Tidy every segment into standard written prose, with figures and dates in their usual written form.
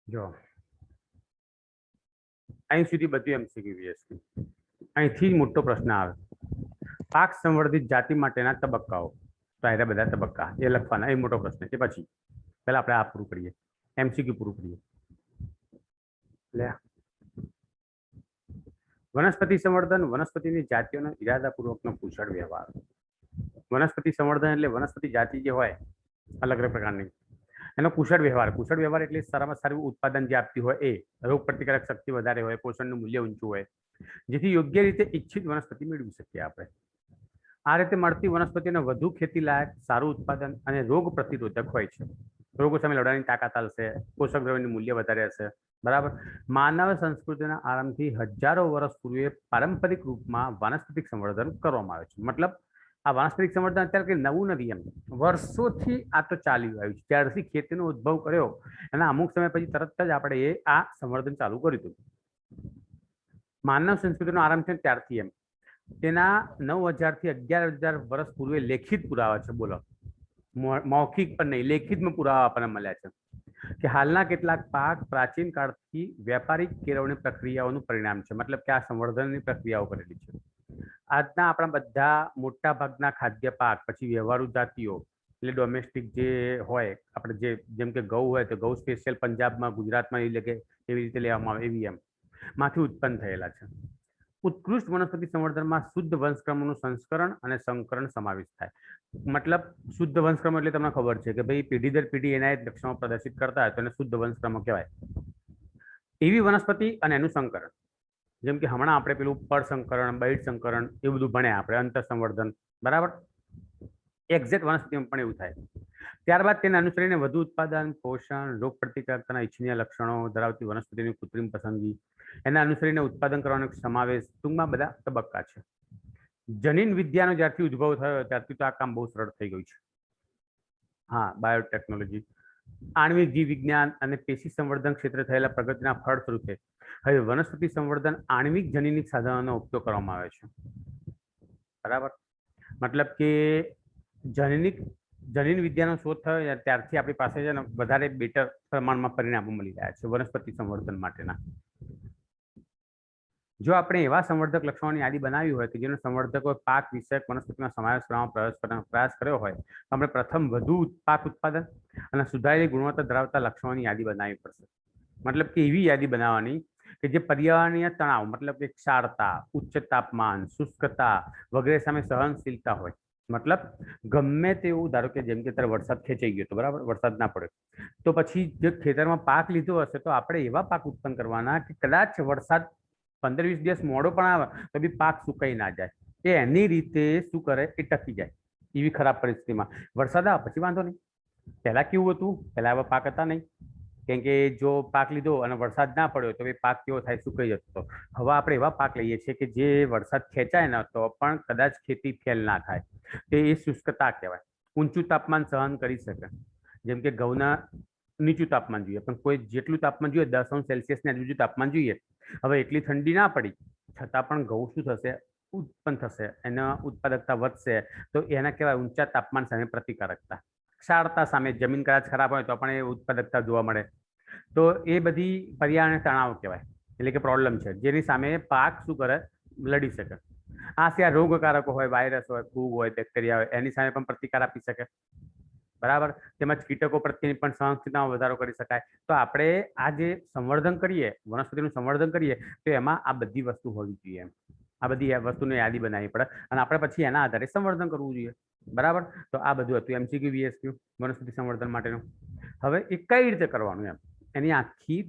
જો અહીં સુધી બધું MCQ અહીંથી જ મોટો પ્રશ્ન આવે, પાક સંવર્ધિત જાતિ માટેના તબક્કાઓ. તો આ બધા તબક્કા એ લખવાના, એ મોટો પ્રશ્ન છે. પછી પહેલા આપણે આ પૂરું કરીએ, MCQ પૂરું કરીએ. લે વનસ્પતિ સંવર્ધન વનસ્પતિની જાતિઓનો ઇરાદાપૂર્વકનો કુશળ વ્યવહાર. વનસ્પતિ સંવર્ધન એટલે વનસ્પતિ જાતિ જે હોય અલગ અલગ પ્રકારની, એનો કુશળ વ્યવહાર. કુશળ વ્યવહાર એટલે સારામાં સારું ઉત્પાદન જે આપતી હોય, એ રોગ પ્રતિકારક શક્તિ વધારે હોય, પોષણનું મૂલ્ય ઊંચું હોય, જેથી યોગ્ય રીતે ઈચ્છિત વનસ્પતિ મેળવી શકીએ આપણે. આ રીતે મળતી વનસ્પતિને વધુ ખેતી લાયક, સારું ઉત્પાદન અને રોગ પ્રતિરોધક હોય છે. રોગો સામે લડવાની તાકાત આવશે, પોષક દ્રવ્યનું મૂલ્ય વધારે હશે. બરાબર. માનવ સંસ્કૃતિના આરંભથી હજારો વર્ષ પૂર્વે પારંપરિક રૂપમાં વાનસ્પતિક સંવર્ધન કરવામાં આવે છે. મતલબ આ વાનસ્પતિક સંવર્ધન અત્યારે કંઈ નવું નથી, એમ વર્ષોથી આ તો ચાલ્યું આવ્યું છે. ત્યારથી ખેતીનો ઉદ્ભવ કર્યો અને અમુક સમય પછી તરત જ આપણે આ સંવર્ધન ચાલુ કર્યું હતું. માનવ સંસ્કૃતિનો આરંભ છે ત્યારથી, એમ તેના 9000 થી 11000 વર્ષ પૂર્વે લેખિત પુરાવા છે. બોલો, મૌખિક પણ નહીં, લેખિતમાં પુરાવા આપણને મળ્યા છે કે હાલના કેટલાક પાક પ્રાચીન કાળથી વ્યાપારિક કેળવણી પ્રક્રિયાઓનું પરિણામ છે. મતલબ કે આ સંવર્ધનની પ્રક્રિયાઓ કરેલી છે. આજના આપણા બધા મોટા ભાગના ખાદ્ય પાક, પછી વ્યવહારુ જાતિઓ એટલે ડોમેસ્ટિક જે હોય આપણે, જે જેમ કે ઘઉં હોય તો ઘઉં સ્પેશિયલ પંજાબમાં, ગુજરાતમાં એવી રીતે લેવામાં આવે, એવી એમ માંથી ઉત્પન્ન થયેલા છે. ઉત્કૃષ્ટ વનસ્પતિ સંવર્ધનમાં શુદ્ધ વંશક્રમોનું સંસ્કરણ અને સંકરણ સમાવેશ થાય. મતલબ શુદ્ધ વંશક્રમ એટલે તમને ખબર છે કે ભાઈ પેઢી દર પેઢી એના લક્ષણો પ્રદર્શિત કરતા હોય તો એને શુદ્ધ વંશક્રમો કહેવાય. એવી વનસ્પતિ અને એનું સંકરણ, જેમ કે હમણાં આપણે પેલું પરસંકરણ, બૈડ સંકરણ એ બધું ભણ્યા આપણે, અંતર સંવર્ધન. બરાબર. એક્ઝેક્ટ વનસ્પતિમાં પણ એવું થાય. ત્યારબાદ તેને અનુસરીને વધુ ઉત્પાદન, પોષણ, રોગ પ્રતિકારકતાના ઇચ્છનીય લક્ષણો ધરાવતી વનસ્પતિની કૃત્રિમ પસંદગી, એના અનુસરીને ઉત્પાદન કરવાનો સમાવેશ, ટૂંકમાં બધા તબક્કા છે. જનીન વિદ્યાનો જ્યારથી ઉદ્ભવ થયો ત્યારથી તો આ કામ બહુ સરળ થઈ ગયું છે. હા, બાયોટેકનોલોજી, આણ્વિક જીવ વિજ્ઞાન અને પેશી સંવર્ધન ક્ષેત્રે થયેલા પ્રગતિના ફળ સ્વરૂપે હવે વનસ્પતિ સંવર્ધન આણ્વિક જનીનિક સાધનોનો ઉપયોગ કરવામાં આવે છે. બરાબર. મતલબ કે જનીન વિદ્યાનો શોધ થયો ત્યારથી આપણી પાસે છે ને વધારે બેટર પ્રમાણમાં પરિણામો મળી રહ્યા છે વનસ્પતિ સંવર્ધન માટેના. જો આપણે એવા સંવર્ધક લક્ષણોની યાદી બનાવી હોય કે જેનો સંવર્ધકો પાક વિષયક વનસ્પતિમાં સમાવેશ કરવાનો પ્રયાસ કર્યો હોય, તો આપણે પ્રથમ વધુ પાક ઉત્પાદન અને સુધારેલી ગુણવત્તા ધરાવતા લક્ષણોની યાદી બનાવવી પડશે. મતલબ કે એવી યાદી બનાવવાની કે જે પર્યાવરણીય તણાવ, મતલબ કે ક્ષારતા, ઉચ્ચ તાપમાન, શુષ્કતા વગેરે સામે સહનશીલતા હોય. મતલબ ગમે તેવું, ધારો કે જેમ કે ત્યારે વરસાદ ખેંચાઈ ગયો તો બરાબર, વરસાદ ના પડે તો પછી જે ખેતરમાં પાક લીધો હશે તો આપણે એવા પાક ઉત્પન્ન કરવાના કે કદાચ વરસાદ 15-20 દિવસ મોડો પણ આવે તો બી પાક સુકાઈ ના જાય, એ એની રીતે શું કરે, એ ટકી જાય. એવી ખરાબ પરિસ્થિતિમાં વરસાદ આવે પછી વાંધો નહીં. પહેલા કેવું હતું, પહેલા આવા પાક હતા નહીં, કેમ કે જો પાક લીધો અને વરસાદ ના પડ્યો તો એ પાક કેવો થાય, સુકાઈ જતો. હવે આપણે એવા પાક લઈએ છીએ કે જે વરસાદ ખેંચાય ને તો પણ કદાચ ખેતી ફેલ ના થાય, તે એ શુષ્કતા કહેવાય. ઊંચું તાપમાન સહન કરી શકે, જેમ કે ઘઉંના નીચું તાપમાન જોઈએ, પણ કોઈ જેટલું તાપમાન જોઈએ 10°C ને આજુબાજુ તાપમાન જોઈએ. હવે એટલી ઠંડી ના પડી છતાં પણ ઘઉં શું થશે, ઉત્પન્ન થશે, એના ઉત્પાદકતા વધશે. તો એના કહેવાય ઊંચા તાપમાન સામે પ્રતિકારકતા. ક્ષારતા સામે, જમીન કદાચ ખરાબ હોય તો પણ એ ઉત્પાદકતા જોવા મળે. તો એ બધી પર્યાવરણ તણાવ કહેવાય, એટલે કે પ્રોબ્લેમ છે જેની સામે પાક શું કરે, લડી શકે. આ સિવાય રોગકારકો હોય, વાયરસ હોય, ફૂગ હોય, બેક્ટેરિયા હોય, એની સામે પણ પ્રતિકાર આપી શકે. બરાબર. તેમજ કીટકો પ્રત્યેની પણ સહનશીલતામાં વધારો કરી શકાય. તો આપણે આ જે સંવર્ધન કરીએ, વનસ્પતિનું સંવર્ધન કરીએ, તો એમાં આ બધી વસ્તુ હોવી જોઈએ. આ બધી વસ્તુની યાદી બનાવવી પડે અને આપણે પછી એના આધારે સંવર્ધન કરવું જોઈએ. બરાબર. તો આ બધું હતું MCQ VSQ વનસ્પતિ સંવર્ધન માટેનું. હવે એ કઈ રીતે કરવાનું એમ એની આખી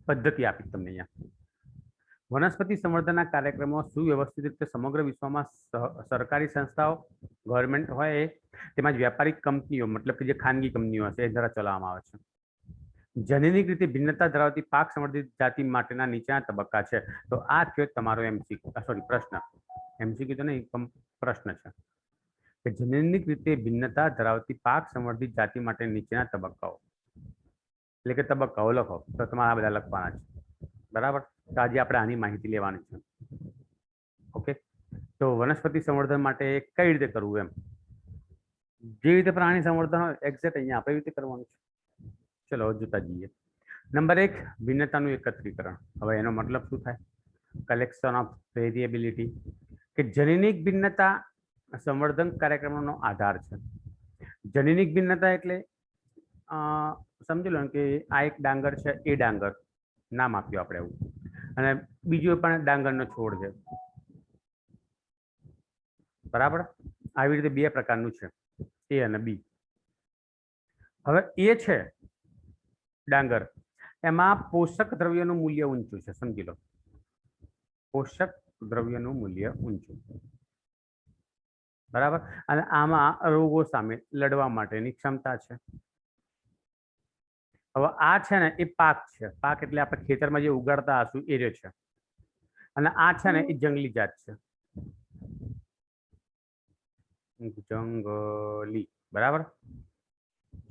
પદ્ધતિ આપી તમને અહીંયા. વનસ્પતિ સંવર્ધનના કાર્યક્રમો સુવ્યવસ્થિત રીતે સમગ્ર વિશ્વમાં સરકારી સંસ્થાઓ, ગવર્મેન્ટ હોય, તેમજ વ્યાપારિક કંપનીઓ, મતલબ કે જે ખાનગી કંપનીઓ હશે એ દ્વારા ચલાવવામાં આવે છે. જનીનિક રીતે ભિન્નતા ધરાવતી પાક સંવર્ધિત જાતિ માટેના નીચેના તબક્કા છે. તો આ થયો તમારો પ્રશ્ન. MCQ તો નહીં, પ્રશ્ન છે કે જનીનિક રીતે ભિન્નતા ધરાવતી પાક સંવર્ધિત જાતિ માટે નીચેના તબક્કાઓ, એટલે કે તબક્કાઓ લખો. તો તમારે આ બધા લખવાના છે. બરાબર. તો આજે આપણે આની માહિતી લેવાની છે. ઓકે. તો વનસ્પતિ સંવર્ધન માટે કઈ રીતે કરવું એમ, જે રીતે પ્રાણી સંવર્ધન હોય એક્ઝેક્ટ અહીંયા આપણે રીતે કરવાનું છે. ચલો જોતા જઈએ. નંબર 1 ભિન્નતાનું એકત્રીકરણ. હવે એનો મતલબ શું થાય? કલેક્શન ઓફ વેરિએબિલિટી, કે જનીનિક ભિન્નતા સંવર્ધન કાર્યક્રમનો આધાર છે. જનીનિક ભિન્નતા એટલે સમજી લો કે આ એક ડાંગર છે, એ ડાંગર નામ આપ્યું આપણે એવું, અને બીજો પણ ડાંગરનો છોડ છે, બરાબર. આવી રીતે બે પ્રકારનું છે, એ અને બી. હવે એ છે ડાંગર, એમાં પોષક દ્રવ્યનું મૂલ્ય ઊંચું છે, સમજી લો, પોષક દ્રવ્યનું મૂલ્ય ઊંચું, બરાબર. અને આમાં રોગો સામે લડવા માટેની ક્ષમતા છે. હવે આ છે ને એ પાક છે, પાક એટલે આપણે ખેતરમાં જે ઉગાડતા હશું એ રહ્યો છે, અને આ છે ને એ જંગલી જાત છે, જંગલી, બરાબર,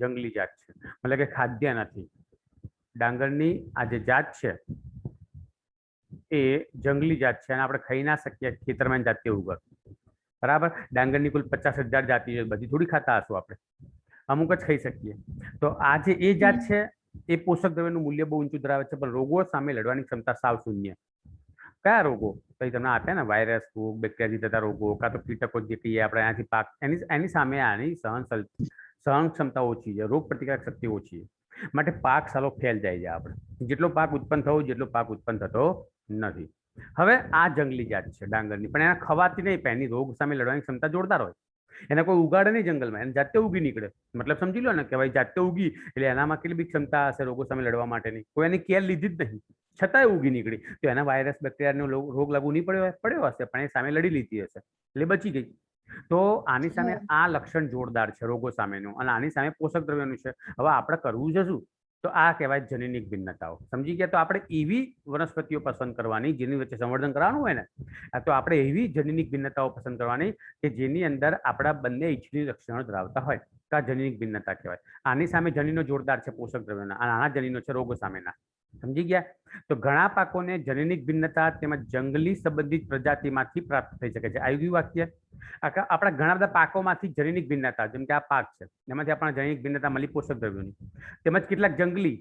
જંગલી જાત છે, મતલબ કે ખાદ્ય નથી. ડાંગરની આ જે જાત છે એ જંગલી જાત છે, અને આપણે ખાઈ ના શકીએ ખેતરમાં જાતે ઉગર, બરાબર. ડાંગરની કુલ 50,000 જાતિ છે, બધી થોડી ખાતા હશું આપણે, અમુક જ ખાઈ શકીએ. તો આ જે એ જાત છે એ પોષક દ્રવ્યનું મૂલ્ય બહુ ઊંચું ધરાવે છે, પણ રોગો સામે લડવાની ક્ષમતા સાવ શૂન્ય. કયા રોગો? કઈ તમને આપ્યા ને, વાયરસ રોગ, બેક્ટેરિયા થતા રોગો, કાં તો કીટકો જે કહીએ આપણે આનાથી પાક, એની સામે આની સહન ક્ષમતા ઓછી છે, રોગ પ્રતિકારક શક્તિ ઓછી છે, માટે પાક સાલો ફેલ જાય છે આપણે, જેટલો પાક ઉત્પન્ન થવો જેટલો પાક ઉત્પન્ન થતો નથી. હવે આ જંગલી જાત છે ડાંગરની, પણ એને ખવાતી નહીં, પણ એની રોગ સામે લડવાની ક્ષમતા જોરદાર હોય. એને કોઈ ઉગાડે નહીં જંગલમાં, એને જાતે ઉગી નીકળે, મતલબ સમજી લો ને કે ભાઈ જાતે ઉગી એટલે એનામાં કેટલી બી ક્ષમતા હશે રોગો સામે લડવા માટેની, કોઈ એની કેર લીધી જ નહીં, છતાંય ઉગી નીકળી, તો એના વાયરસ બેક્ટેરિયાનો રોગ લાગુ નહીં પડ્યો હશે, પણ એ સામે લડી લીધી હશે એટલે બચી ગઈ. તો આની સામે આ લક્ષણ જોરદાર છે રોગો સામેનું, અને આની સામે પોષક દ્રવ્યનું છે. હવે આપણે કરવું છે શું? તો આ કહેવાય જનીનિક ભિન્નતાઓ. સમજી ગયા? તો આપણે એવી વનસ્પતિઓ પસંદ કરવાની જેની વચ્ચે સંવર્ધન કરવાનું હોય ને, તો આપણે એવી જનીનિક ભિન્નતાઓ પસંદ કરવાની કે જેની અંદર આપણા બંને ઇચ્છનીય લક્ષણો ધરાવતા હોય, તો આ જનીનિક ભિન્નતા કહેવાય. આની સામે જનીનો જોરદાર છે પોષક દ્રવ્યોના, અને આના જનીનો છે રોગો સામેના. સમજી ગયા? તો ઘણા પાકોને જનીનિક ભિન્નતા તેમજ જંગલી સંબંધિત પ્રજાતિમાંથી પ્રાપ્ત થઈ શકે છે. આવી ગયું વાક્ય. આપણા ઘણા બધા પાકોમાંથી જનીનિક ભિન્નતા, જેમ કે આ પાક છે, એમાંથી આપણને જનીનિક ભિન્નતા મળી પોષક દ્રવ્યોની, તેમજ કેટલાક જંગલી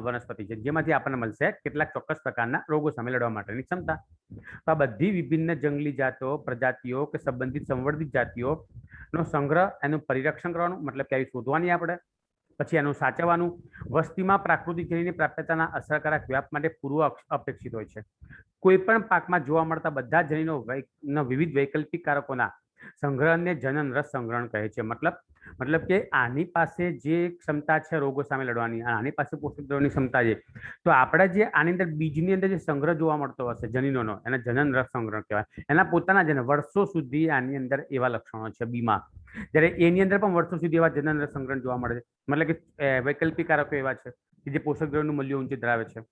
વનસ્પતિ છે જેમાંથી આપણને મળશે કેટલાક ચોક્કસ પ્રકારના રોગો સામે લડવા માટેની ક્ષમતા. તો આ બધી વિભિન્ન જંગલી જાતો, પ્રજાતિઓ કે સંબંધિત સંવર્ધિત જાતિઓ નો સંગ્રહ, એનું પરિરક્ષણ કરવાનું, મતલબ કે આવી શોધવાની આપણે, પછી એનું સાચવવાનું, વસ્તીમાં પ્રાકૃતિક જનીનની પ્રાપ્યતાના અસરકારક વ્યાપ માટે પૂર્વ અપેક્ષિત હોય છે. કોઈ પણ પાકમાં જોવા મળતા બધા જનીનો વિવિધ વૈકલ્પિક કારકોના સંગ્રહને જનન રસ સંગ્રહણ કહે છે. મતલબ કે આની પાસે જે ક્ષમતા છે રોગો સામે લડવાની, આની પાસે પોષક દ્રવ્યોની ક્ષમતા છે, તો આપણે જે આની અંદર બીજની અંદર જે સંગ્રહ જોવા મળતો હશે જનીનોનો, એને જનન રસ સંગ્રહ કહેવાય. એના પોતાના જ વર્ષો સુધી આની અંદર એવા લક્ષણો છે બીમાં, જ્યારે એની અંદર પણ વર્ષો સુધી એવા જનન રસ સંગ્રહ જોવા મળે છે. મતલબ કે વૈકલ્પિક કારકો એવા છે કે જે પોષક દ્રવ્યોનું મૂલ્ય ઊંચું ધરાવે છે.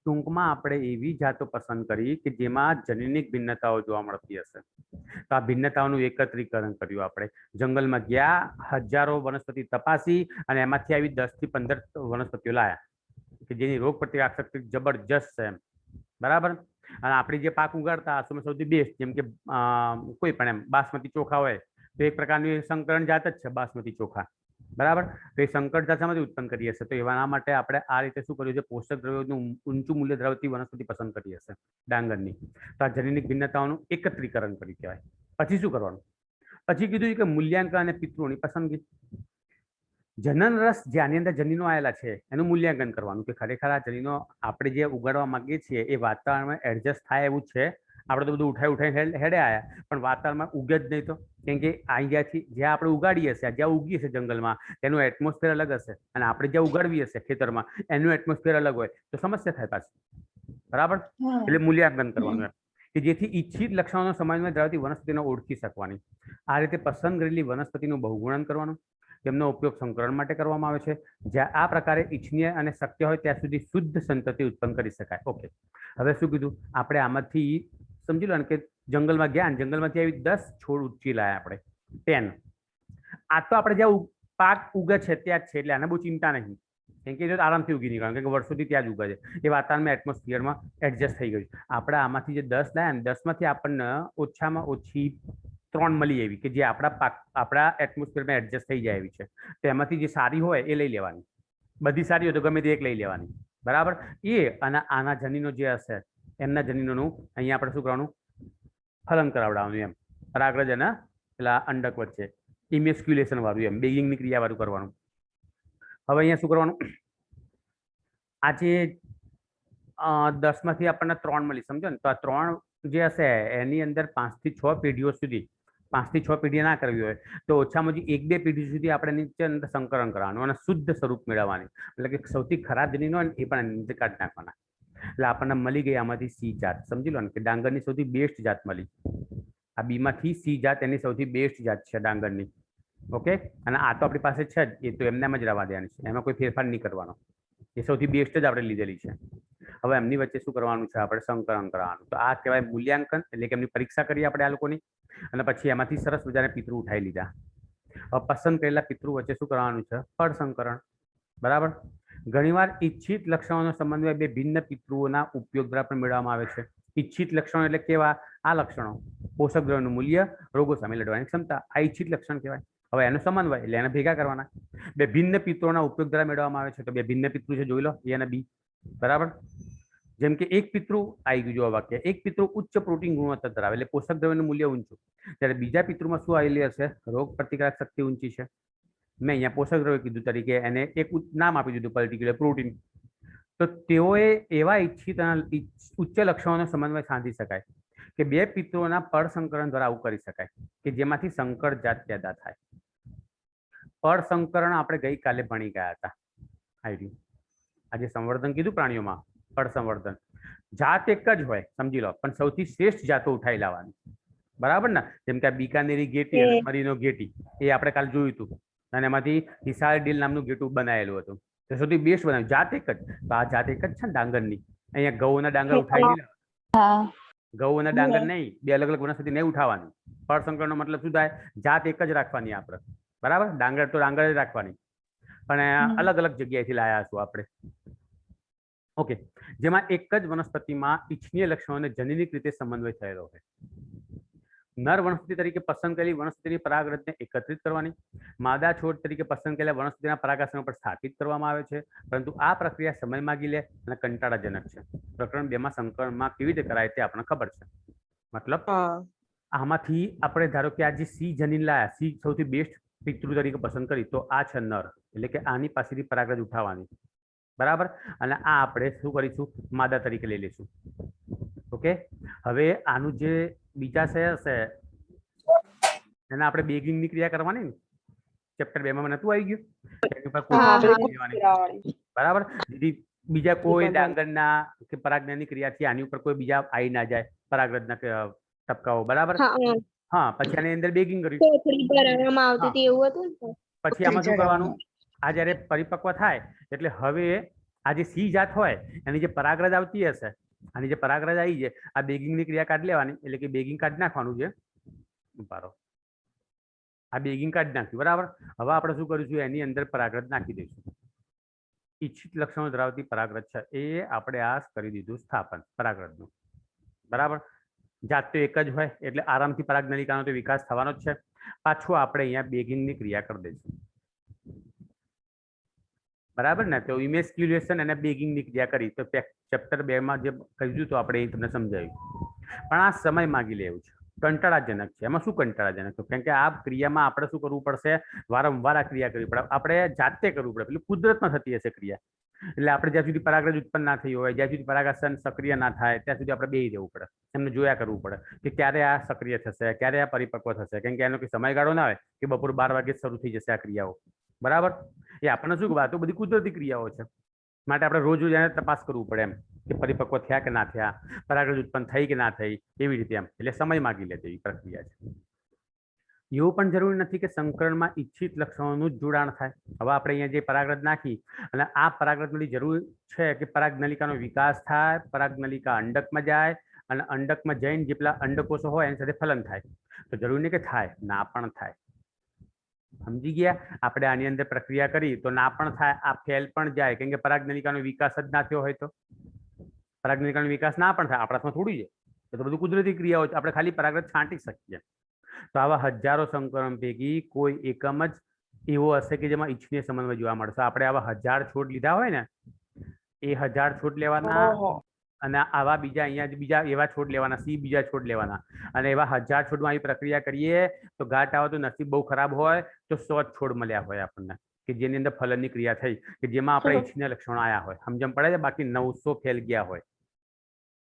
ટૂંકમાં આપણે એવી જાતો પસંદ કરી કે જેમાં જનીનિક ભિન્નતાઓ જોવા મળતી હશે. તો આ ભિન્નતાઓનું એકત્રીકરણ કર્યું આપણે. જંગલમાં ગયા, હજારો વનસ્પતિ તપાસી, અને એમાંથી આવી 10 થી 15 વનસ્પતિઓ લાયા કે જેની રોગ પ્રતિકારક શક્તિ જબરજસ્ત છે એમ, બરાબર. અને આપણે જે પાક ઉગાડતા હશું સૌથી બેસ્ટ, જેમ કે કોઈ પણ એમ બાસમતી ચોખા હોય તો એક પ્રકારની સંકરણ જાત જ છે બાસમતી ચોખા, બરાબર. તો એ સંકર જાતમાંથી ઉત્પન્ન કરી હશે. તો એવાના માટે આપણે આ રીતે શું કર્યું છે, પોષક દ્રવ્યોનું ઊંચું મૂલ્ય ધરાવતી વનસ્પતિ પસંદ કરી હશે ડાંગરની. તો આ જનીનિક ભિન્નતાઓનું એકત્રીકરણ કર્યું કહેવાય. પછી શું કરવાનું? પછી કીધું કે મૂલ્યાંકન અને પિતૃઓની પસંદગી. જનન રસ જેની અંદર જનીનો આવેલા છે એનું મૂલ્યાંકન કરવાનું, કે ખરેખર આ જનીનો આપણે જે ઉગાડવા માંગીએ છીએ એ વાતાવરણમાં એડજસ્ટ થાય એવું છે. આપણે તો બધું ઉઠાઈ હેડે આવ્યા, પણ વાતાવરણમાં ઉગે જ નહીં. તો કેમ કે અહીંયાથી જ્યાં આપણે ઉગાડીએ હશે, જ્યાં ઉગી હશે જંગલમાં, એનું એટમોસ્ફિયર અલગ હશે, અને આપણે જ્યાં ઉગાડવી હશે ખેતરમાં એનું એટમોસ્ફિયર અલગ હોય, તો સમસ્યા થાય પાછી, બરાબર. એટલે મૂલ્યાંકન કરવાનું કે જેથી ઈચ્છિત લક્ષણોનો સમન્વય ધરાવતી વનસ્પતિને ઓળખી શકવાની. આ રીતે પસંદ કરેલી વનસ્પતિનું બહુગુણન કરવાનું, તેમનો ઉપયોગ સંકરણ માટે કરવામાં આવે છે. જ્યાં આ પ્રકારે ઈચ્છનીય અને શક્ય હોય ત્યાં સુધી શુદ્ધ સંતતિ ઉત્પન્ન કરી શકાય. ઓકે, હવે શું કીધું આપણે? આમાંથી સમજી લો ને કે જંગલમાં ગયા, જંગલમાંથી આવી 10 છોડ ઉચકી લાયા આપણે, 10. આ તો આપણે જ્યાં પાક ઉગે છે ત્યાં જ છે, એટલે આને બહુ ચિંતા નહીં, કેમ કે આરામથી ઉગી નીકળવાનું, કેમ કે વર્ષોથી ત્યાં જ ઉગે છે, એ વાતાવરણમાં એટમોસ્ફિયરમાં એડજસ્ટ થઈ ગયું. આપણે આમાંથી જે 10 લાયા ને, 10 માંથી આપણને ઓછામાં ઓછી 3 મળી એવી કે જે આપણા એટમોસ્ફિયરમાં એડજસ્ટ થઈ જાય એવી છે. તો એમાંથી જે સારી હોય એ લઈ લેવાની, બધી સારી હોય તો ગમે તે એક લઈ લેવાની, બરાબર. એ અને આના જનીનો જે હશે એમના જનીનોનું અહીંયા આપણે શું કરવાનું, ફલન કરાવડાવવાનું એમ, પરાગરજ અને પેલા અંડક વચ્ચે ઇમેસ્ક્યુલેશન વાળું એમ બેગિંગની ક્રિયા વાળું કરવાનું. હવે અહીંયા શું કરવાનું, આજે 10માંથી આપણને 3 મળી, સમજો ને, તો આ 3 જે હશે એની અંદર 5 થી 6 પેઢીઓ સુધી, 5 થી 6 પેઢી ના કરવી હોય તો ઓછામાં ઓછી 1-2 પેઢી સુધી આપણે નીચે અંદર સંકરણ કરવાનું અને શુદ્ધ સ્વરૂપ મેળવવાની, એટલે કે સૌથી ખરાબ જનીનો હોય ને એ પણ નીચે કાઢી નાખવાના. એટલે આપણને મળી ગઈ આમાંથી સી જાત, સમજી લો ને કે ડાંગરની સૌથી બેસ્ટ જાત મળી. આ બીમાંથી સી જાત એની સૌથી બેસ્ટ જાત છે ડાંગરની. ઓકે, અને આ તો આપણી પાસે છે જ, એ તો એમને જ રહેવા દેવાની છે, એમાં કોઈ ફેરફાર નહીં કરવાનો, એ સૌથી બેસ્ટ જ આપણે લીધેલી છે. હવે એમની વચ્ચે શું કરવાનું છે, આપણે સંકરણ કરવાનું. તો આ કહેવાય મૂલ્યાંકન, એટલે કે એમની પરીક્ષા કરી આપણે આ લોકોની, અને પછી એમાંથી સરસ મજાને પિતૃ ઉઠાવી લીધા. હવે પસંદ કરેલા પિતૃ વચ્ચે શું કરવાનું છે, ફળ સંકરણ, બરાબર. ઘણીવાર ઈચ્છિત લક્ષણોનો સમન્વય બે ભિન્ન પિતૃઓના ઉપયોગ દ્વારા પણ મેળવવામાં આવે છે. ઈચ્છિત લક્ષણો એટલે કેવા, આ લક્ષણો, પોષક દ્રવ્યનું મૂલ્ય, રોગો સામે લડવાની ક્ષમતા, આ ઈચ્છિત લક્ષણ કહેવાય. હવે એનો સમન્વય એટલે એને ભેગા કરવાના. બે ભિન્ન પિતૃઓના ઉપયોગ દ્વારા મેળવવામાં આવે છે, તો બે ભિન્ન પિતૃ છે, જોઈ લો, એ અને બી, બરાબર. જેમ કે એક પિતૃ આવી ગયું, જો વાક્ય, એક પિતૃ ઉચ્ચ પ્રોટીન ગુણવત્તા ધરાવે એટલે પોષક દ્રવ્યનું મૂલ્ય ઊંચું, ત્યારે બીજા પિતૃમાં શું આવેલી હશે, રોગ પ્રતિકારક શક્તિ ઊંચી છે. મેં અહીંયા પોષક દ્રવ્ય કીધું તરીકે એને એક નામ આપી દીધું, પર્ટિક્યુલર પ્રોટીન. તો તેઓએ એવા ઈચ્છિત ઉચ્ચ લક્ષણોનો સમન્વય સાધી શકાય કે બે પિતૃઓના પળ સંકરણ દ્વારા આવું કરી શકાય કે જેમાંથી સંકર જાત પેદા થાય. પળ સંકરણ આપણે ગઈકાલે ભણી ગયા હતા. આજે સંવર્ધન કીધું પ્રાણીઓમાં, પળ સંવર્ધન. જાત એક જ હોય, સમજી લો, પણ સૌથી શ્રેષ્ઠ જાતો ઉઠાવી લાવવાની, બરાબર ને. જેમ કે આ બીકાનેરી ગેટી અને મરીનો ગેટી, એ આપણે કાલે જોયું હતું, અને એમાંથી હિસાર ડીલ નામનું ગેટું બનાવેલું હતું. તો સૌથી બેસ્ટ બનાવ્યું, જાત એક જ. તો આ જાત એક જ છે ને ડાંગરની. અહીંયા ઘઉંના ડાંગર ઉઠાવી લીધા, ઘઉં અને ડાંગર નહીં, બે અલગ અલગ વનસ્પતિ નહીં ઉઠાવવાની. પળ સંકરણનો મતલબ શું થાય, જાત એક જ રાખવાની આપણે, બરાબર. ડાંગર તો ડાંગર જ રાખવાની, પણ અલગ અલગ જગ્યાએથી લાયા છું આપણે. ઓકે, જેમાં એક જ વનસ્પતિમાં ઇચ્છનીય લક્ષણોને જનીનિક રીતે સમન્વય થયેલો હોય. નર વનસ્પતિ તરીકે પસંદ કરેલી વનસ્પતિની પરાગરજને એકત્રિત કરવાની, માદા છોડ તરીકે પસંદ કરેલા વનસ્પતિના પરાગાસનો પર સ્થાપિત કરવામાં આવે છે, પરંતુ આ પ્રક્રિયા સમય માંગી લે અને કંટાળાજનક છે. પ્રકરણ 2 માં સંકરણમાં કેવી રીતે કરાય તે આપણને ખબર છે. મતલબ આમાંથી આપણે ધારો કે આ જે સી જનીન લાયા, સી સૌથી બેસ્ટ પિતૃ તરીકે પસંદ કરી, તો આ છે નર, એટલે કે આની પાસેથી પરાગરજ ઉઠાવવાની, બરાબર. અને આ આપણે શું કરીશું, માદા તરીકે લઈ લઈશું. ઓકે, હવે આનું જે બીજા હશે એને આપણે બેગિંગની ક્રિયા કરવાની ને, ચેપ્ટર 2 માં નતું આવી ગયું, બરાબર. બીજા કોઈ ડાંગરના કે પરાગની ક્રિયાથી આની ઉપર કોઈ બીજા આવી ના જાય, પરાગરજના ટપકાઓ, બરાબર. હા, પછી આની અંદર બેગિંગ કર્યું, પછી આમાં શું કરવાનું, આ જયારે પરિપક્વ થાય એટલે હવે આ જે સી જાત હોય એની જે પરાગરજ આવતી હશે, આની જે પરાગરજ આવી છે, આ બેગિંગની ક્રિયા કાઢી લેવાની, એટલે કે બેગિંગ કાઢી નાખવાનું છે. આ બેગિંગ કાઢી નાખ્યું, બરાબર. હવે આપણે શું કરીશું, એની અંદર પરાગરજ નાખી દઈશું. ઈચ્છિત લક્ષણો ધરાવતી પરાગરજ છે એ આપણે આ કરી દીધું સ્થાપન પરાગરજનું, બરાબર. જાત તો એક જ હોય એટલે આરામથી પરાગનલિકાનો તો વિકાસ થવાનો જ છે. પાછું આપણે અહીંયા બેગિંગની ક્રિયા કરી દઈશું, બરાબર ને. તો ઇમેસ્ક્યુલેશન અને બેગિંગની ક્રિયા કરી, તો ચેપ્ટર 2 માં જે કહ્યું તો આપણે તમને સમજાવ્યું. પણ આ સમય માગી લેવું છે, કંટાળાજનક છે. એમાં શું કંટાળાજનક છે, કેમ કે આ ક્રિયામાં આપણે શું કરવું પડશે, વારંવાર આ ક્રિયા કરવી પડે, આપણે જાતે કરવું પડે, એટલે કુદરતમાં થતી હશે ક્રિયા. એટલે આપણે જ્યાં સુધી પરાગરજ ઉત્પન્ન ના થઈ હોય, જ્યાં સુધી પરાગાસન સક્રિય ના થાય, ત્યાં સુધી આપણે બેસી રહેવું પડે, એમને જોયા કરવું પડે કે ક્યારે આ સક્રિય થશે, ક્યારે આ પરિપક્વ થશે. કેમ કે એનો કોઈ સમયગાળો ના હોય કે બપોર 12 વાગે શરૂ થઈ જશે આ ક્રિયાઓ, બરાબર. એ આપણને શું વાત, બધી કુદરતી ક્રિયાઓ છે, માટે આપણે રોજ રોજ એને તપાસ કરવું પડે એમ કે પરિપક્વ થયા કે ના થયા, પરાગરજ ઉત્પન્ન થઈ કે ના થઈ, એવી રીતે એમ. એટલે સમય માગી લે તેવી પ્રક્રિયા છે. એવું પણ જરૂરી નથી કે સંકરણમાં ઈચ્છિત લક્ષણોનું જ જોડાણ થાય. હવે આપણે અહીંયા જે પરાગરજ નાખી અને આ પરાગરજની જરૂર છે કે પરાગનલિકાનો વિકાસ થાય, પરાગનલિકા અંડકમાં જાય અને અંડકમાં જઈને જેટલા અંડકોષો હોય એની સાથે ફલન થાય. તો જરૂરી નહીં કે થાય, ના પણ થાય. સમજી ગયા? આપણે આની અંદર પ્રક્રિયા કરી તો ના પણ થાય, આ ફેલ પણ જાય, કેમ કે પરાગનલિકાનો વિકાસ જ ના થયો હોય તો. પરાગનલિકાનો વિકાસ ના પણ થાય, આપણા હાથમાં થોડી છે, એ તો બધું કુદરતી ક્રિયાઓ છે, આપણે ખાલી પરાગરજ છાંટી શકીએ. તો આવા હજારો સંકરણ પૈકી કોઈ એકમ જ એવો હશે કે જેમાં ઈચ્છનીય સમન્વય જોવા મળશે. આપણે આવા 1000 છોડ લીધા હોય ને, એ 1000 છોડ લેવાના, અને આવા બીજા અહીંયા બીજા એવા છોડ લેવાના, સી બીજા છોડ લેવાના, અને એવા 1000 છોડમાં આવી પ્રક્રિયા કરીએ તો ઘાટ આવે તો નસીબ બહુ ખરાબ હોય તો 100 છોડ મળ્યા હોય આપણને, કે જેની અંદર ફલનની ક્રિયા થઈ, કે જેમાં આપણે ઈચ્છનીય લક્ષણો આવ્યા હોય. સમજણ પડે છે? બાકી 900 ફેલ ગયા હોય.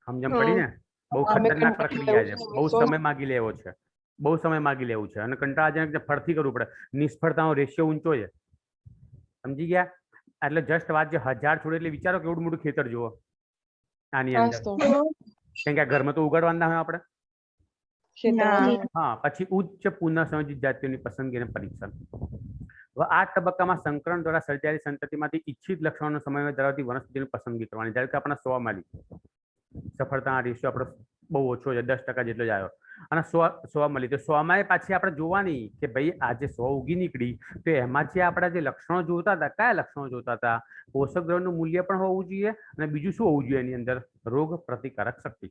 સમજણ પડી ને? બહુ ખતરનાક પ્રક્રિયા છે, બહુ સમય માગી લેવો છે, બહુ સમય માગી લેવું છે, અને કંટાળાજનક ફરથી કરવું પડે. નિષ્ફળતાનો રેશિયો ઊંચો છે. સમજી ગયા? એટલે જસ્ટ વાત જે 1000 છોડ એટલે વિચારો કેવડું મોટું ખેતર જુઓ આની અંદર. કેમ કે ઘરમાં તો ઉગાડવાના હોય આપણે. હા, પછી ઉચ્ચ પુનઃસંયોજિત જાતિઓની પસંદગી અને પરીક્ષણ. હવે આ તબક્કામાં સંકરણ દ્વારા સર્જાયેલી સંતતિમાંથી ઈચ્છિત લક્ષણોનો સમન્વય ધરાવતી વનસ્પતિની પસંદગી કરવાની. જ્યારે કે આપણે 100 મળી, સફળતાના રેશિયો આપણો બહુ ઓછો છે, 10% જેટલો જ આવ્યો, અને 100 મળી, તો 100માં પાછી આપણે જોવાની કે ભાઈ આજે 100 ઉગી નીકળી, તો એમાં જે આપણા જે લક્ષણો જોતા હતા, કયા લક્ષણો જોતા હતા? પોષક દ્રવ્યનું મૂલ્ય પણ હોવું જોઈએ, અને બીજું શું હોવું જોઈએ એની અંદર? રોગ પ્રતિકારક શક્તિ.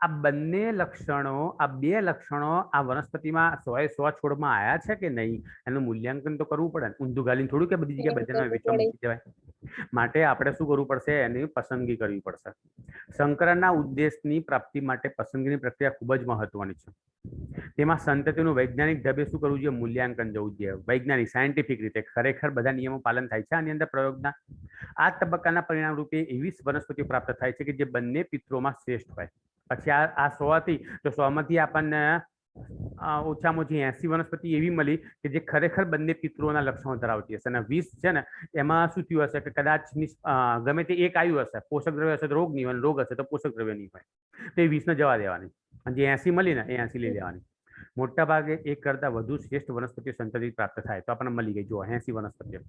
આ બંને લક્ષણો, આ બે લક્ષણો આ વનસ્પતિમાં 100 છોડમાં આયા છે કે નહીં, એનું મૂલ્યાંકન તો કરવું પડે. ઊંધું ગાલીને થોડું કે બધી જગ્યાએ બજારમાં વેચવા મૂકી દેવાય. માટે આપણે શું કરવું પડશે? એની પસંદગી કરવી પડશે. સંકરણના ઉદ્દેશની પ્રાપ્તિ માટે પસંદગીની પ્રક્રિયા ખૂબ જ મહત્વની છે. તેમાં સંતતિનું વૈજ્ઞાનિક ઢબે શું કરવું જોઈએ? મૂલ્યાંકન જવું જોઈએ, વૈજ્ઞાનિક સાયન્ટિફિક રીતે. ખરેખર બધા નિયમો પાલન થાય છે આની અંદર પ્રયોગના. આ તબક્કાના પરિણામ રૂપે એવી વનસ્પતિઓ પ્રાપ્ત થાય છે કે જે બંને પિત્રોમાં શ્રેષ્ઠ હોય. પછી આ 100 હતી તો 100માંથી આપણને ઓછામાં ઓછી 80 વનસ્પતિ એવી મળી કે જે ખરેખર બંને પિત્રોના લક્ષણો ધરાવતી હશે, અને 20 છે ને એમાં શું થયું હશે કે કદાચ ગમે તે એક આવ્યું હશે, પોષક દ્રવ્ય હશે તો રોગ નહીં હોય, રોગ હશે તો પોષક દ્રવ્ય નહીં હોય, તો એ 20 ને જવા દેવાની, અને જે 80 મળી ને એ 80 લઈ લેવાની. મોટા ભાગે એક કરતા વધુ શ્રેષ્ઠ વનસ્પતિઓ સંતતિ પ્રાપ્ત થાય તો આપણને મળી ગઈ. જો 80 વનસ્પતિઓ.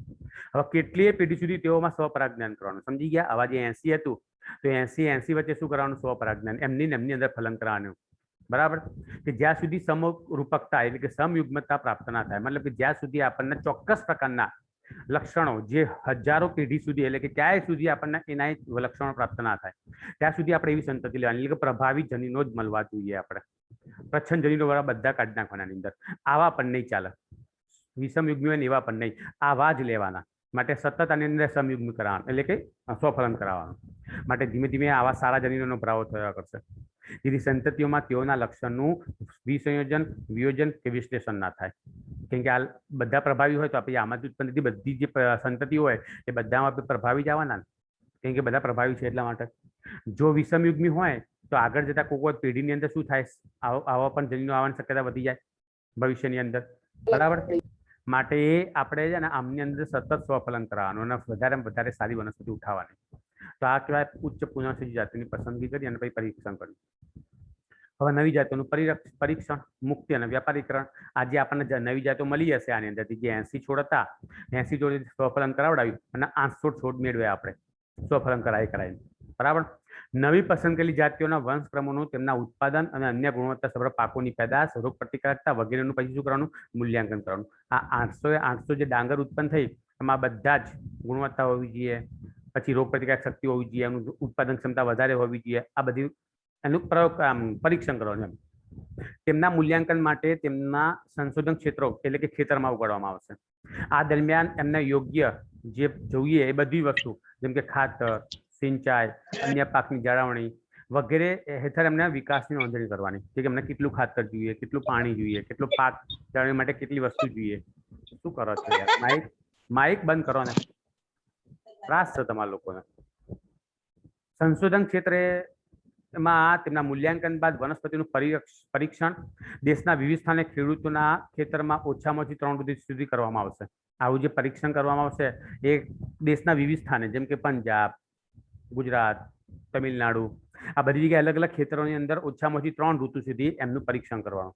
હવે કેટલીય પેઢી સુધી તેઓમાં સ્વપરાગજ્ઞાન કરવાનું. સમજી ગયા? આવા જે 80 હતું તો 80 વચ્ચે શું કરવાનું? સ્વપરાગજ્ઞાન એમની અંદર ફલન કરવાનું. બરાબર? કે જ્યાં સુધી સમરૂપકતા એટલે કે સમયુગ્મતા પ્રાપ્ત ના થાય, મતલબ કે જ્યાં સુધી આપણને ચોક્કસ પ્રકારના લક્ષણો જે હજારો પેઢી સુધી એટલે કે ક્યાંય સુધી આપણને એના લક્ષણો પ્રાપ્ત ના થાય ત્યાં સુધી આપણે એવી સંતતિ લેવાની, એટલે કે પ્રભાવિત જનીનો જ મળવા જોઈએ. આપણે પ્રચ્છન્ન જનીનો વાળા બધા કાઢી નાખવાના અંદર. આવા પણ નહીં ચાલે, વિષમયુગ્મી હોય એવા પણ નહીં, આવા જ લેવાના. માટે સતત આની અંદર સમયુગ્મી કરાવવાનું, એટલે કે સ્વફલન કરાવવાનું. માટે ધીમે ધીમે આવા સારા જનીનોનો ભરાવો થયા કરશે, જેથી સંતતિઓમાં તેઓના લક્ષણનું વિસંયોજન, વિયોજન કે વિશ્લેષણ ના થાય. કેમ કે આ બધા પ્રભાવી હોય તો આપણે આમાંથી ઉત્પન્ન થતી બધી જે સંતતિઓ હોય એ બધામાં પ્રભાવી જ આવવાના, કેમ કે બધા પ્રભાવી છે એટલા માટે. જો વિષમયુગ્મી હોય તો આગળ જતા કોઈ પેઢીની અંદર શું થાય? આવા પણ જનીનો આવવાની શક્યતા વધી જાય ભવિષ્યની અંદર. બરાબર? માટે આપણે છે ને આમની અંદર સતત સ્વફલન કરાવવાનું અને વધારે સારી વનસ્પતિ ઉઠાવવાની. તો આ કહેવાય ઉચ્ચ પુનઃસંયોજિત જાતિની પસંદગી કરી અને પછી પરીક્ષણ કર્યું. હવે નવી જાતોનું પરીક્ષણ, મુક્તિ અને વ્યાપારીકરણ. આજે આપણને નવી જાતો મળી હશે આની અંદરથી. જે 80 છોડ હતા, 80 છોડ સ્વફલન કરાવડાવ્યું અને 800 છોડ મેળવ્યા આપણે સ્વફલન કરાવીને. બરાબર? નવી પસંદ કરેલી જાતિઓના વંશ ક્રમોનું, તેમના ઉત્પાદન અને અન્ય ગુણવત્તાસભર પાકોની પેદાશ, રોગ પ્રતિકારકતા વગેરેનું પછી શું કરવાનું? મૂલ્યાંકન કરવાનું. આ 800 જે ડાંગર ઉત્પન્ન થઈ એમાં બધા જ ગુણવત્તા હોવી જોઈએ, પછી રોગ પ્રતિકારક શક્તિ હોવી જોઈએ, એનું ઉત્પાદન ક્ષમતા વધારે હોવી જોઈએ. આ બધી એનું પરીક્ષણ કરવાનું. તેમના મૂલ્યાંકન માટે તેમના સંશોધન ક્ષેત્રો એટલે કે ખેતરમાં ઉગાડવામાં આવશે. આ દરમિયાન એમને યોગ્ય જે જોઈએ એ બધી વસ્તુ, જેમ કે ખાતર, સિંચાઈ, અન્ય પાકની જાળવણી વગેરે હેઠળ એમને વિકાસની નોંધણી કરવાની. કે એમને કેટલું ખાતર જોઈએ, કેટલું પાણી જોઈએ, કેટલો પાક જાળવણી માટે કેટલી વસ્તુ જોઈએ. શું કરો છો યાર? માઇક બંધ કરો ને, ત્રાસ છે તમારા લોકોને. સંશોધન ક્ષેત્રે માં તેમના મૂલ્યાંકન બાદ વનસ્પતિનું પરીક્ષણ દેશના વિવિધ સ્થાને ખેડૂતોના ખેતરમાં ઓછામાં ઓછી 3 ઋતુ સુધી કરવામાં આવશે. આવું જે પરીક્ષણ કરવામાં આવશે એ દેશના વિવિધ સ્થાને, જેમ કે પંજાબ, ગુજરાત, તમિલનાડુ, આ બધી જગ્યાએ અલગ અલગ ખેતરોની અંદર ઓછામાં ઓછી 3 ઋતુ સુધી એમનું પરીક્ષણ કરવાનું.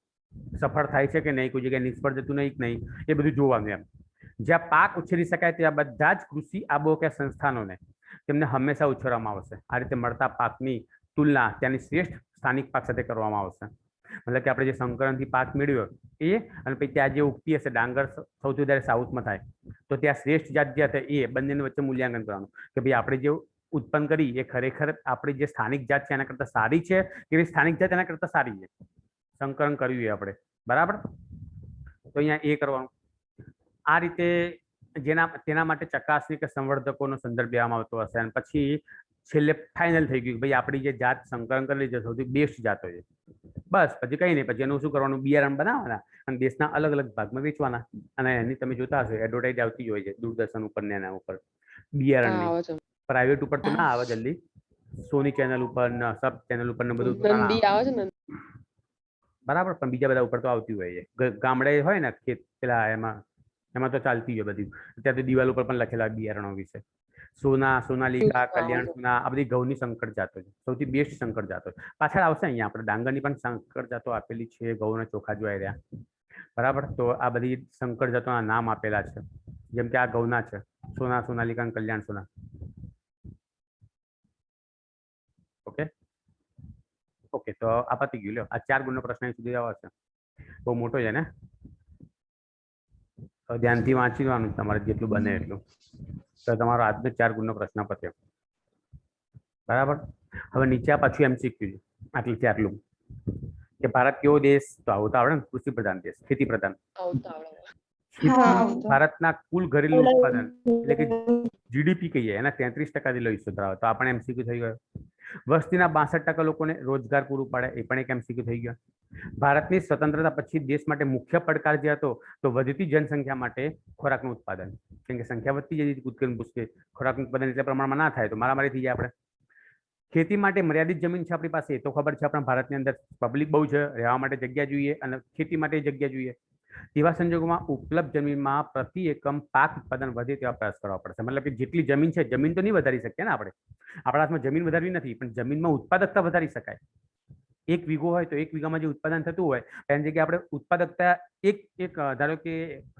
સફળ થાય છે કે નહીં, કોઈ જગ્યાએ નિષ્ફળ જતું નહીં, એ બધું જોવાનું. એમ જ્યાં પાક ઉછેરી શકાય ત્યાં બધા જ કૃષિ આબોહવા સંસ્થાનોને તેમને હંમેશા ઉછેરવામાં આવશે. આ રીતે મળતા પાકની તુલના ત્યાંની શ્રેષ્ઠ સ્થાનિક પાક સાથે કરવામાં આવશે. મતલબ કે આપણે જે સંકરણથી પાક મેળવ્યો એ, અને પછી ત્યાં જે ઉગતી હશે ડાંગર સૌથી વધારે સાઉથમાં થાય, તો ત્યાં શ્રેષ્ઠ જાત જે હતા એ બંનેની વચ્ચે મૂલ્યાંકન કરવાનું કે ભાઈ આપણે જે ઉત્પન્ન કરી એ ખરેખર આપણી જે સ્થાનિક જાત છે એના કરતાં સારી છે કે સ્થાનિક જાત એના કરતાં સારી છે. સંકરણ કર્યું એ આપણે. બરાબર? તો અહીંયા એ કરવાનું. આ રીતે તેના માટે ચકાસણી કે સંવર્ધકોનો સંદર્ભ લેવામાં આવતો હશે અને પછી છેલ્લે ફાઇનલ થઈ ગયું ભાઈ આપણી જે જાત સંકલન કરેલી છે સૌથી બેસ્ટ જાતો છે, બસ પછી કઈ નહીં. પછી એનું શું કરવાનું, બિયારણ બનાવવાના અને દેશના અલગ અલગ ભાગમાં વેચવાના. અને એની તમે જોતા હશો એડવર્ટાઇઝ આવતી હોય છે દૂરદર્શન ઉપર ને એના ઉપર બિયારણની. પ્રાઇવેટ ઉપર તો ના આવે જલ્દી, સોની ચેનલ ઉપર ને સબ ચેનલ ઉપર ને બધું બરાબર, પણ બીજા બધા ઉપર તો આવતી હોય છે. ગામડે હોય ને ખેત પેલા એમાં તો ચાલતી હોય બધી. અત્યારે તો દિવાલ ઉપર પણ લખેલા બિયારણો વિશે. સોના, સોનાલિકા, કલ્યાણ સોના, આ બધી ઘઉંની સંકર જાતો છે, સૌથી બેસ્ટ સંકર જાતો. પાછળ આવશે અહીંયા આપણે ડાંગરની પણ સંકર જાતો આપેલી છે, ઘઉંના ચોખા જોઈ રહ્યા. બરાબર, તો આ બધી સંકર જાતોના નામ આપેલા છે. જેમ કે આ ઘઉંના છે, સોના, સોનાલિકા, કલ્યાણ સોના. ઓકે ઓકે, તો આ પતી ગયું. લ્યો, આ 4 ગુણનો પ્રશ્ન અહીં સુધી આવે છે. બહુ મોટો છે ને, તો ધ્યાનથી વાંચી લેવાનું તમારે જેટલું બને એટલું. તો તમારો આજનો 4 ગુણનો પ્રશ્ન પત્યો. બરાબર, હવે નીચે પાછું MCQ છે. આટલું કે ભારત કેવો દેશ, તો આવું તો આવડે ને, કૃષિ પ્રધાન દેશ, ખેતી પ્રધાન. ભારતના કુલ ઘરેલું ઉત્પાદન એટલે કે GDP કહીએ એના 33% જેટલો હિસ્સો ધરાવે, તો આપણે MCQ થઈ ગયો. વસ્તીના 62% લોકોને રોજગાર પૂરું પાડે, એ પણ એક MCQ થઈ ગયો. ભારતની સ્વતંત્રતા પછી દેશ માટે મુખ્ય પડકાર જે હતો તો વધતી જનસંખ્યા માટે ખોરાકનું ઉત્પાદન. કેમ કે સંખ્યા વધતી જતી કૂદકે પૂછકે, ખોરાકનું ઉત્પાદન એટલા પ્રમાણમાં ના થાય તો મારામારી થઈ જાય. આપણે ખેતી માટે મર્યાદિત જમીન છે આપણી પાસે, તો ખબર છે આપણા ભારતની અંદર પબ્લિક બહુ છે, રહેવા માટે જગ્યા જોઈએ અને ખેતી માટે જગ્યા જોઈએ. તેવા સંજોગોમાં ઉપલબ્ધ જમીનમાં પ્રતિ એકમ પાક ઉત્પાદન વધે તેવા પ્રયાસ કરવા પડશે. મતલબ કે જેટલી જમીન છે, જમીન તો નહીં વધારી શકીએ ને આપણે, આપણા હાથમાં જમીન વધારવી નથી, પણ જમીનમાં ઉત્પાદકતા વધારી શકાય. 1 વીઘો હોય તો 1 વીઘામાં જે ઉત્પાદન થતું હોય એની જગ્યાએ આપણે ઉત્પાદકતા એક ધારો કે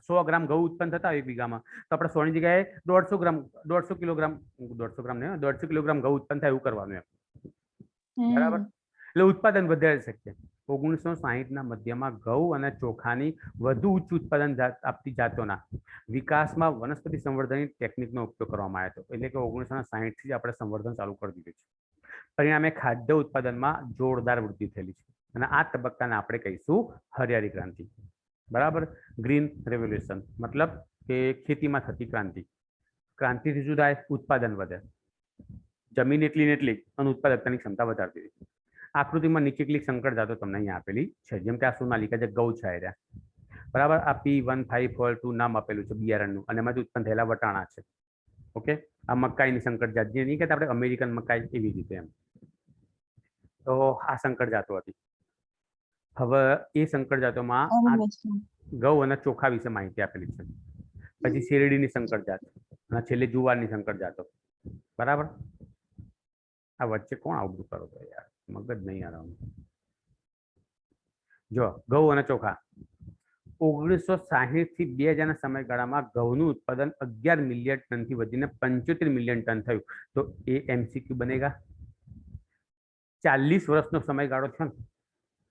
100 ગ્રામ ઘઉં ઉત્પન્ન થતા હોય 1 વીઘામાં, તો આપણે 100 ની જગ્યાએ 150 કિલોગ્રામ ઘઉં ઉત્પન્ન થાય એવું કરવાનું એમ. બરાબર, એટલે ઉત્પાદન વધારી શકીએ. 1960ના મધ્યમાં ઘઉં અને ચોખાની વધુ ઉચ્ચ ઉત્પાદન આપતી જાતોના વિકાસમાં વનસ્પતિ સંવર્ધનની ટેકનિકનો ઉપયોગ કરવામાં આવ્યો હતો. એટલે કે 1960 થી જ આપણે સંવર્ધન ચાલુ કરી દીધું છે. પરિણામે ખાદ્ય ઉત્પાદનમાં જોરદાર વૃદ્ધિ થયેલી છે અને આ તબક્કાને આપણે કહીશું હરિયાળી ક્રાંતિ. બરાબર, ગ્રીન રેવોલ્યુશન મતલબ કે ખેતીમાં થતી ક્રાંતિ. ક્રાંતિથી શું થાય, ઉત્પાદન વધે, જમીન એટલી ને એટલી અને ઉત્પાદકતાની ક્ષમતા વધારતી હતી. આકૃતિમાં નીચે કેટલીક સંકર જાતો તમને અહીંયા આપેલી છે, જેમ કે આ સોનાલિકા જે ઘઉં છે. બરાબર, આ P1542 નામ આપેલું છે બિયારણનું અને એમાંથી ઉત્પન્ન થયેલા વટાણા છે. ઓકે, આ મકાઈની સંકર જાત જે નહીં કહેતા આપણે અમેરિકન મકાઈ, એવી રીતે એમ. તો આ સંકર જાતો હતી. હવે એ સંકર જાતોમાં ઘઉં અને ચોખા વિશે માહિતી આપેલી છે. પછી શેરડીની સંકર જાત અને છેલ્લે જુવારની સંકર જાતો. બરાબર, આ વચ્ચે કોણ આવું બધું કરો તો યાર, મગજ નહીં આવવાનું. જો ઘઉં અને ચોખા 1960 થી 2000ના સમયગાળામાં ઘઉંનું ઉત્પાદન 11 મિલિયન ટનથી વધીને 75 મિલિયન ટન થયું. તો એ MCQ બનેગા. 40 વર્ષનો સમયગાળો છે.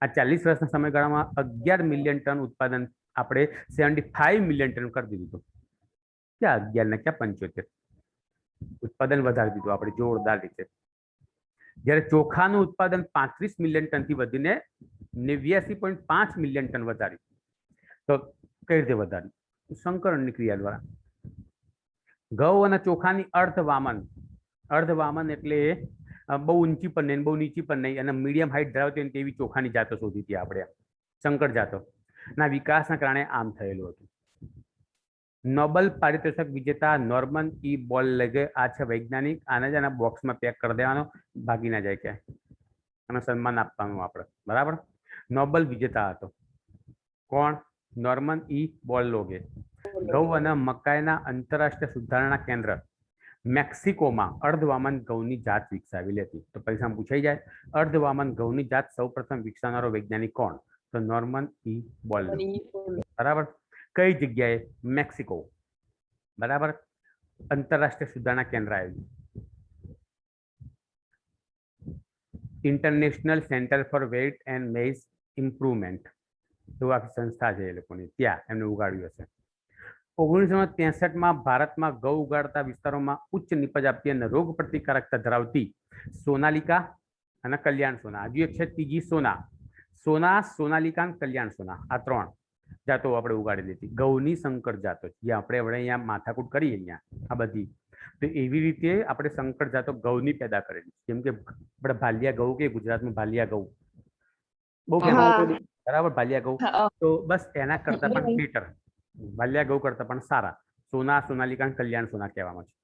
આ 40 વર્ષના સમયગાળામાં 11 મિલિયન ટન ઉત્પાદન આપણે 75 મિલિયન ટન કરી દીધું હતું. ક્યાં 11 ને ક્યાં 75, ઉત્પાદન વધારી દીધું આપણે જોરદાર રીતે. જ્યારે ચોખાનું ઉત્પાદન 35 મિલિયન ટનથી વધીને 89.5 મિલિયન ટન વધાર્યું. તો કઈ રીતે વધાર્યું? સંકરણની ક્રિયા દ્વારા. ઘઉં અને ચોખાની અર્ધવામન એટલે બહુ ઊંચી પણ નહીં બહુ નીચી પણ નહીં અને મીડિયમ હાઈટ ધરાવતી હોય તેવી ચોખાની જાતો શોધી હતી આપણે. સંકર જાતો ના વિકાસના કારણે આમ થયેલું હતું. નોબેલ પારિતોષિક વિજેતા નોર્મન E. બોરલેગે આ છે વૈજ્ઞાનિક. આને જ આના બોક્સમાં પેક કરી દેવાનો, ભાગી ના જાય કે અને સન્માન આપવાનું આપણે. બરાબર, નોબેલ વિજેતા હતો કોણ? Norman E. બોરલોગે. ઘઉં અને મકાઈના આંતરરાષ્ટ્રીય સુધારણા કેન્દ્ર મેક્સિકોમાં અર્ધવામન ઘઉંની જાત વિકસાવેલી હતી. તો પરીક્ષામાં પૂછાઈ જાય, અર્ધવામન ઘઉંની જાત સૌપ્રથમ વિકસાવનારો વૈજ્ઞાનિક કોણ? તો નોર્મન E. બોરલોગે. બરાબર, કઈ જગ્યાએ? મેક્સિકો. બરાબર, આંતરરાષ્ટ્રીય સુધારણા કેન્દ્ર આવેલું. International centre for wheat and maize improvement એવું આખી સંસ્થા છે એ લોકોની, ત્યાં એમને ઉગાડ્યું હશે. 1963માં ભારતમાં ઘઉં ઉગાડતા વિસ્તારોમાં ઉચ્ચ નિપજ આપતી અને રોગ પ્રતિકારકતા ધરાવતી સોનાલિકા અને કલ્યાણ સોના. હજુ એક છે ત્રીજી સોના, સોનાલિકા અને કલ્યાણ સોના. આ 3 જાતો આપણે ઉગાડેલી હતી. ઘઉંની સંકર જાતો જે આપણે હવે અહીંયા માથાકૂટ કરીએ અહીંયા આ બધી, તો એવી રીતે આપણે સંકર જાતો ઘઉંની પેદા કરેલી. જેમ કે આપણે ભાલિયા ઘઉં કે ગુજરાતમાં ભાલિયા ઘઉં બહુ ફેમસ, બરાબર? ભાલિયા ઘઉં તો બસ એના કરતા પણ બેટર, ભાલિયા ઘઉં કરતા પણ સારા સોના, સોનાલિકા, કલ્યાણ સોના કહેવામાં છે.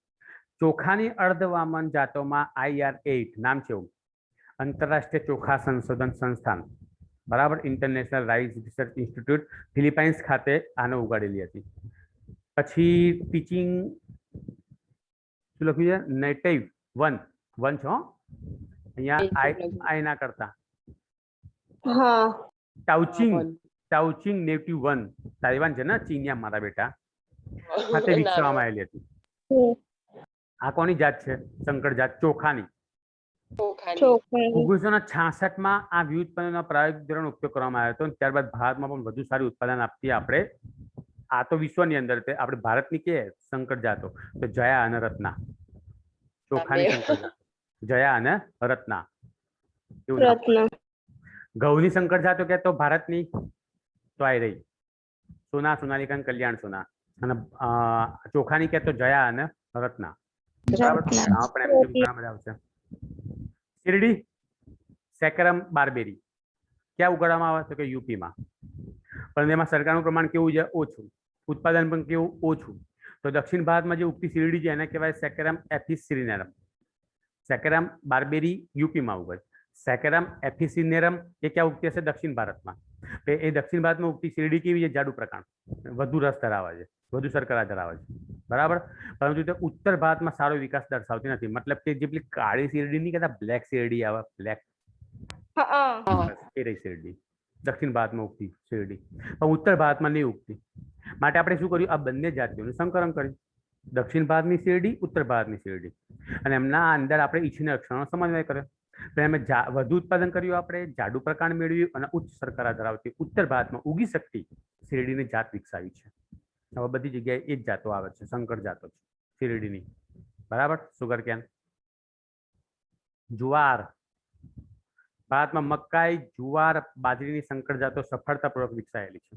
ચોખાની અર્ધવામન જાતોમાં IR8 નામ છે એવું, આંતરરાષ્ટ્રીય ચોખા સંશોધન સંસ્થાન, બરાબર, international rice research institute Philippines ખાતે આને ઉગાડેલી હતી. પછી ટીચિંગ શું લખ્યું છે? નેટિવ વન છે અહીંયા, આઈ ના કરતા ટાઉચિંગ નેટિવ વન, તાઇવાન છે ને, ચીનિયા મારા બેટા, ખાતે વિકસાવવામાં આવેલી હતી. આ કોની જાત છે? સંકર જાત, ચોખાની. 1966માં આ વ્યુત્પન્નના પ્રાયોગિક ધોરણે ઉપયોગ કરવામાં આવ્યો હતો. ત્યારબાદ ભારતમાં પણ વધુ સારું ઉત્પાદન આપતી આપણે, આ તો વિશ્વની અંદર છે, આપણે ભારતની કે સંકર જાતો તો જયા અને રત્ના, ચોખાની સંકર જાત જયા અને રત્ના. ઘઉંની સંકર જાતો કે તો ભારતની તો આવી રહી સોના, સોનાલિકા, કલ્યાણ સોના, અને ચોખાની કે તો જયા અને રત્ના. શેરડી સેકરમ બારબેરી ક્યાં ઉગાડવામાં આવે? તો કે યુપીમાં. પણ એમાં સરકારનું પ્રમાણ કેવું છે? ઓછું. ઉત્પાદન પણ કેવું? ઓછું. તો દક્ષિણ ભારતમાં જે ઉગતી શેરડી છે એને કહેવાય સેકેરમ એફિસિનેરમ. સેકેરમ બારબેરી યુપીમાં ઉગે. સેકેરમ એફિસિનેરમ એ ક્યાં ઉગતી હશે? દક્ષિણ ભારતમાં. તો એ દક્ષિણ ભારતમાં ઉગતી શેરડી કેવી છે? જાડુ પ્રકાંડ, વધુ રસ ધરાવે છે, વધુ શર્કરા ધરાવે છે, બરાબર. પરંતુ તે ઉત્તર ભારતમાં સારો વિકાસ દર્શાવતી નથી. મતલબ કે જે પેલી કાળી શેરડી નહીં કહેતા, બ્લેક શેરડી આવે, બ્લેક એ રહી શેરડી દક્ષિણ ભારતમાં ઉગતી શેરડી, પણ ઉત્તર ભારતમાં નહીં ઉગતી. માટે આપણે શું કર્યું? આ બંને જાતિઓનું સંકરણ કર્યું, દક્ષિણ ભારતની શેરડી, ઉત્તર ભારતની શેરડી, અને એમના અંદર આપણે ઈચ્છનીય લક્ષણો સમન્વય કર્યો. તો એમ વધુ ઉત્પાદન કર્યું, આપણે જાડુ પ્રકાંડ મેળવ્યું અને ઉચ્ચ શર્કરા ધરાવતી ઉત્તર ભારતમાં ઉગી શકતી શેરડીની જાત વિકસાવી છે. હવે બધી જગ્યાએ એ જ જાતો આવે છે, સંકર જાતો છે શેરડીની, બરાબર. સુગર કેન, જુવાર, ભારતમાં મકાઈ, જુવાર, બાજરીની સંકર જાતો સફળતાપૂર્વક વિકસાયેલી છે.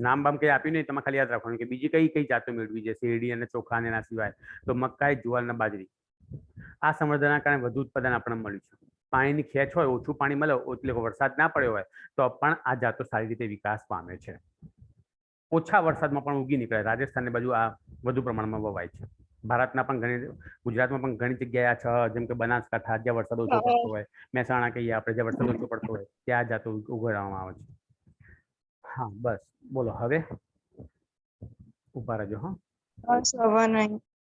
નામ બામ કઈ આપ્યું નહીં, તમે ખાલી યાદ રાખવાનું કે બીજી કઈ કઈ જાતો મેળવી છે શેરડી અને ચોખા અને એના સિવાય. તો મકાઈ, જુવાર અને બાજરી. આ સંવર્ધનના કારણે વધુ ઉત્પાદન આપણને મળ્યું છે. પાણીની ખેંચ હોય, ઓછું પાણી મળે, એટલે વરસાદ ના પડ્યો હોય તો પણ આ જાતો સારી રીતે વિકાસ પામે છે. ઓછા વરસાદમાં પણ ઉગી નીકળે. રાજસ્થાનની બાજુ આ વધુ પ્રમાણમાં વવાય છે. ભારતના પણ ઘણી, ગુજરાતમાં પણ ઘણી જગ્યાએ આ છે, જેમ કે બનાસકાંઠા જ્યાં વરસાદ ઓછો પડતો હોય, મહેસાણા કહીએ આપણે જ્યાં વરસાદ ઓછો પડતો હોય, ત્યાં જાતો ઉગાડવામાં આવે છે. હા બસ બોલો, હવે ઉભા રહેજો. હા